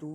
2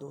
2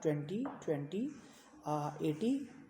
20, 20, 80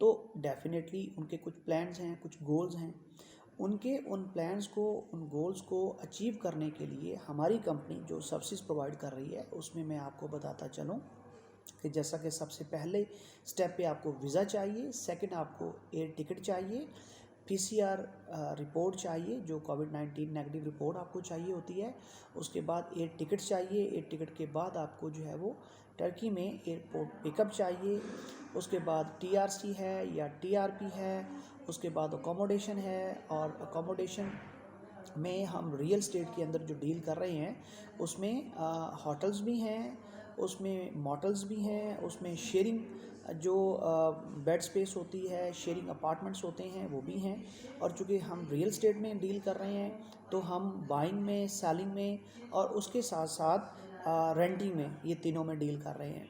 تو ڈیفینیٹلی ان کے کچھ پلانز ہیں، کچھ گولز ہیں، ان پلانز کو، ان گولز کو اچیو کرنے کے لیے ہماری کمپنی جو سروسز پرووائڈ کر رہی ہے اس میں آپ کو بتاتا چلوں کہ جیسا کہ سب سے پہلے سٹیپ پہ آپ کو ویزا چاہیے، سیکنڈ آپ کو ایئر ٹکٹ چاہیے، PCR رپورٹ چاہیے جو COVID-19 نیگیٹو رپورٹ آپ کو چاہیے ہوتی ہے، اس کے بعد ایئر ٹکٹ چاہیے، ایئر ٹکٹ کے بعد آپ کو جو ہے وہ ٹرکی میں ایئرپورٹ پک اپ چاہیے، اس کے بعد TRC ہے یا TRP ہے، اس کے بعد اکوموڈیشن ہے، اور اکوموڈیشن میں ہم ریئل اسٹیٹ کے اندر جو ڈیل کر رہے ہیں اس میں ہوٹلز بھی ہیں، اس میں موٹلز بھی ہیں، اس میں شیئرنگ جو بیڈ سپیس ہوتی ہے، شیئرنگ اپارٹمنٹس ہوتے ہیں وہ بھی ہیں، اور چونکہ ہم ریئل اسٹیٹ میں ڈیل کر رہے ہیں تو ہم بائنگ میں، سیلنگ میں، اور اس کے ساتھ ساتھ رینٹنگ میں، یہ تینوں میں ڈیل کر رہے ہیں۔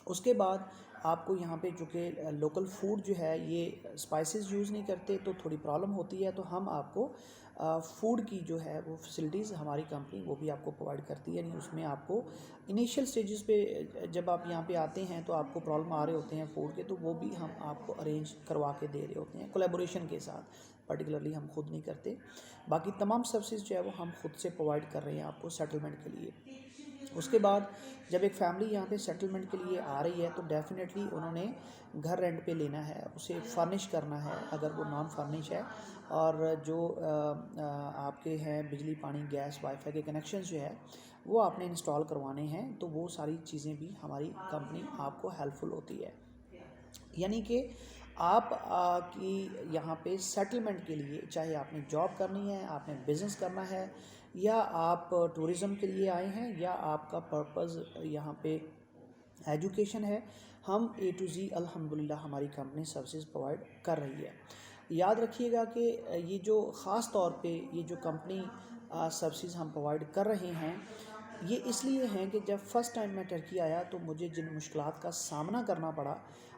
اس کے بعد آپ کو یہاں پہ چونکہ لوکل فوڈ جو ہے یہ اسپائسز یوز نہیں کرتے تو تھوڑی پرابلم ہوتی ہے، تو ہم آپ کو فوڈ کی جو ہے وہ فیسلٹیز ہماری کمپنی وہ بھی آپ کو پرووائڈ کرتی ہے، یعنی اس میں آپ کو انیشیل سٹیجز پہ جب آپ یہاں پہ آتے ہیں تو آپ کو پرابلم آ رہے ہوتے ہیں فوڈ کے، تو وہ بھی ہم آپ کو ارینج کروا کے دے رہے ہوتے ہیں کولیبوریشن کے ساتھ، پرٹیکولرلی ہم خود نہیں کرتے۔ باقی تمام سروسز جو ہے وہ ہم خود سے پرووائڈ کر رہے ہیں آپ کو سیٹلمنٹ کے لیے۔ اس کے بعد جب ایک فیملی یہاں پہ سیٹلمنٹ کے لیے آ رہی ہے تو ڈیفینیٹلی انہوں نے گھر رینٹ پہ لینا ہے، اسے فرنش کرنا ہے اگر وہ نان فرنش ہے، اور جو آپ کے ہیں بجلی، پانی، گیس، وائی فائی کے کنیکشنز جو ہے وہ آپ نے انسٹال کروانے ہیں، تو وہ ساری چیزیں بھی ہماری کمپنی آپ کو ہیلپ فل ہوتی ہے۔ یعنی کہ آپ کی یہاں پہ سیٹلمنٹ کے لیے، چاہے آپ نے جاب کرنی ہے، آپ نے بزنس کرنا ہے، یا آپ ٹورزم کے لیے آئے ہیں، یا آپ کا پرپز یہاں پہ ایجوکیشن ہے، ہم A to Z الحمدللہ ہماری کمپنی سروسز پرووائڈ کر رہی ہے۔ یاد رکھیے گا کہ یہ جو خاص طور پہ یہ جو کمپنی سروسز ہم پرووائڈ کر رہے ہیں یہ اس لیے ہیں کہ جب فرسٹ ٹائم میں ٹرکی آیا تو مجھے جن مشکلات کا سامنا کرنا پڑا،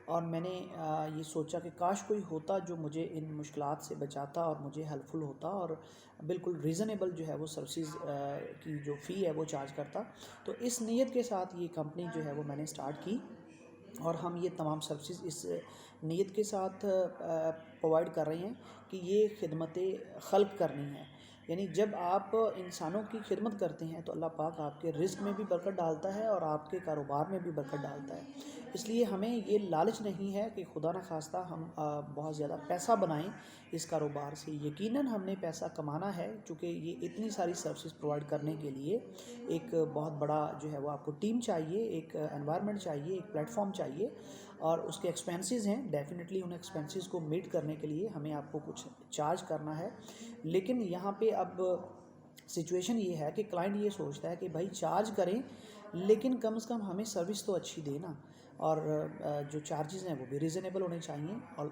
اور میں نے یہ سوچا کہ کاش کوئی ہوتا جو مجھے ان مشکلات سے بچاتا اور مجھے ہیلپ فل ہوتا، اور بالکل ریزنیبل جو ہے وہ سروسز کی جو فی ہے وہ چارج کرتا، تو اس نیت کے ساتھ یہ کمپنی جو ہے وہ میں نے سٹارٹ کی، اور ہم یہ تمام سروسز اس نیت کے ساتھ پرووائڈ کر رہے ہیں کہ یہ خدمت خلق کرنی ہے، یعنی جب آپ انسانوں کی خدمت کرتے ہیں تو اللہ پاک آپ کے رزق میں بھی برکت ڈالتا ہے اور آپ کے کاروبار میں بھی برکت ڈالتا ہے۔ اس لیے ہمیں یہ لالچ نہیں ہے کہ خدا نخواستہ ہم بہت زیادہ پیسہ بنائیں اس کاروبار سے، یقیناً ہم نے پیسہ کمانا ہے، چونکہ یہ اتنی ساری سروسز پرووائڈ کرنے کے لیے ایک بہت بڑا جو ہے وہ آپ کو ٹیم چاہیے، ایک انوائرمنٹ چاہیے، ایک پلیٹ فارم چاہیے، اور اس کے ایکسپینسز ہیں، ڈیفینیٹلی ان ایکسپینسز کو میٹ کرنے کے لیے ہمیں آپ کو کچھ چارج کرنا ہے۔ لیکن یہاں پہ اب سچویشن یہ ہے کہ کلائنٹ یہ سوچتا ہے کہ بھائی چارج کریں لیکن کم از کم ہمیں سروس تو اچھی دینا، اور جو چارجز ہیں وہ بھی ریزنیبل ہونے چاہیے، اور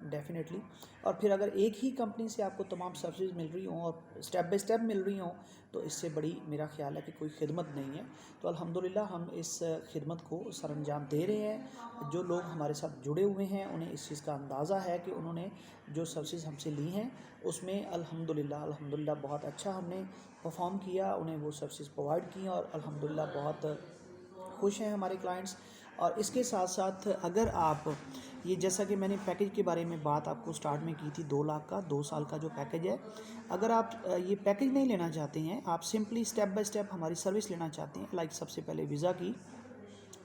ڈیفینیٹلی، اور پھر اگر ایک ہی کمپنی سے آپ کو تمام سروسز مل رہی ہوں اور سٹیپ بائی سٹیپ مل رہی ہوں تو اس سے بڑی میرا خیال ہے کہ کوئی خدمت نہیں ہے۔ تو الحمدللہ ہم اس خدمت کو سر انجام دے رہے ہیں۔ جو لوگ ہمارے ساتھ جڑے ہوئے ہیں انہیں اس چیز کا اندازہ ہے کہ انہوں نے جو سروسز ہم سے لی ہیں اس میں الحمدللہ بہت اچھا ہم نے پرفارم کیا، انہیں وہ سروسز پرووائڈ کی، اور الحمدللہ بہت خوش ہیں ہمارے کلائنٹس۔ اور اس کے ساتھ ساتھ اگر آپ یہ، جیسا کہ میں نے پیکیج کے بارے میں بات آپ کو سٹارٹ میں کی تھی، 2 لاکھ کا 2 سال کا جو پیکیج ہے، اگر آپ یہ پیکیج نہیں لینا چاہتے ہیں، آپ سمپلی سٹیپ بائی سٹیپ ہماری سروس لینا چاہتے ہیں، لائک سب سے پہلے ویزا کی،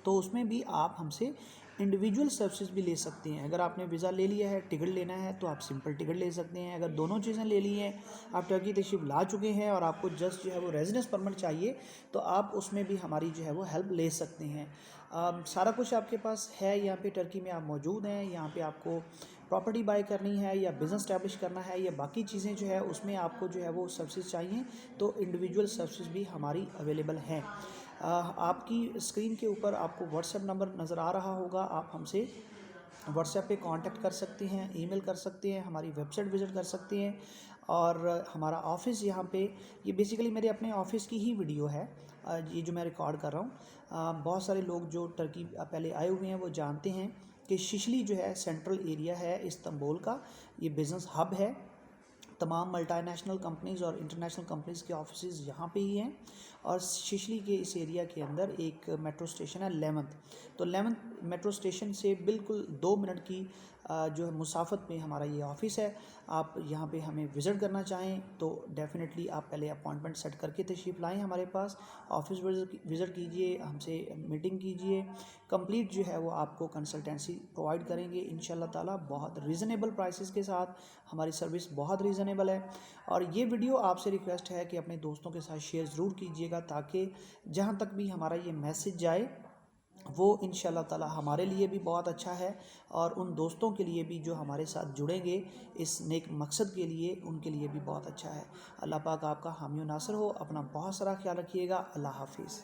تو اس میں بھی آپ ہم سے انڈیویجول سروسز بھی لے سکتے ہیں۔ اگر آپ نے ویزا لے لیا ہے، ٹکٹ لینا ہے تو آپ سمپل ٹکٹ لے سکتے ہیں۔ اگر دونوں چیزیں لے لی ہیں، آپ ٹرکی تشریف لا چکے ہیں اور آپ کو جسٹ جو ہے وہ ریزیڈنس پرمٹ چاہیے، تو آپ اس میں بھی ہماری جو ہے وہ ہیلپ لے سکتے ہیں۔ سارا کچھ آپ کے پاس ہے، یہاں پہ ٹرکی میں آپ موجود ہیں، یہاں پہ آپ کو پراپرٹی بائی کرنی ہے یا بزنس اسٹیبلش کرنا ہے یا باقی چیزیں جو ہے اس میں آپ کو جو ہے وہ سروسز چاہیے تو انڈیویجول سروسز بھی ہماری اویلیبل ہیں۔ آپ کی اسکرین کے اوپر آپ کو واٹس ایپ نمبر نظر آ رہا ہوگا، آپ ہم سے واٹس ایپ پہ کانٹیکٹ کر سکتے ہیں، ای میل کر سکتے ہیں، ہماری ویب سائٹ وزٹ کر سکتے ہیں، اور ہمارا آفس یہاں پہ، یہ بیسیکلی میرے اپنے آفس کی ہی ویڈیو ہے یہ جو میں ریکارڈ کر رہا ہوں۔ بہت سارے لوگ جو ٹرکی پہلے آئے ہوئے ہیں وہ جانتے ہیں کہ ششلی جو ہے سینٹرل ایریا ہے استنبول کا، یہ بزنس ہب ہے، تمام ملٹی نیشنل کمپنیز اور انٹرنیشنل کمپنیز کے آفیسز یہاں پہ ہی ہیں، اور ششلی کے اس ایریا کے اندر ایک میٹرو اسٹیشن ہے لیونتھ، تو لیونتھ میٹرو اسٹیشن سے بالکل 2 منٹ کی جو ہے مسافت میں ہمارا یہ آفس ہے. آپ یہاں پہ ہمیں وزٹ کرنا چاہیں تو ڈیفینیٹلی آپ پہلے اپوائنٹمنٹ سیٹ کر کے تشریف لائیں ہمارے پاس. آفس وزٹ کیجئے, ہم سے میٹنگ کیجئے. کمپلیٹ جو ہے وہ آپ کو کنسلٹنسی پرووائڈ کریں گے انشاءاللہ تعالیٰ, بہت ریزنیبل پرائسز کے ساتھ. ہماری سروس بہت ریزنیبل ہے. اور یہ ویڈیو آپ سے ریکویسٹ ہے کہ اپنے دوستوں کے ساتھ شیئر ضرور کیجئے گا, تاکہ جہاں تک بھی ہمارا یہ میسج جائے وہ انشاءاللہ تعالیٰ ہمارے لیے بھی بہت اچھا ہے, اور ان دوستوں کے لیے بھی جو ہمارے ساتھ جڑیں گے اس نیک مقصد کے لیے, ان کے لیے بھی بہت اچھا ہے. اللہ پاک آپ کا حامی و ناصر ہو. اپنا بہت سارا خیال رکھیے گا. اللہ حافظ.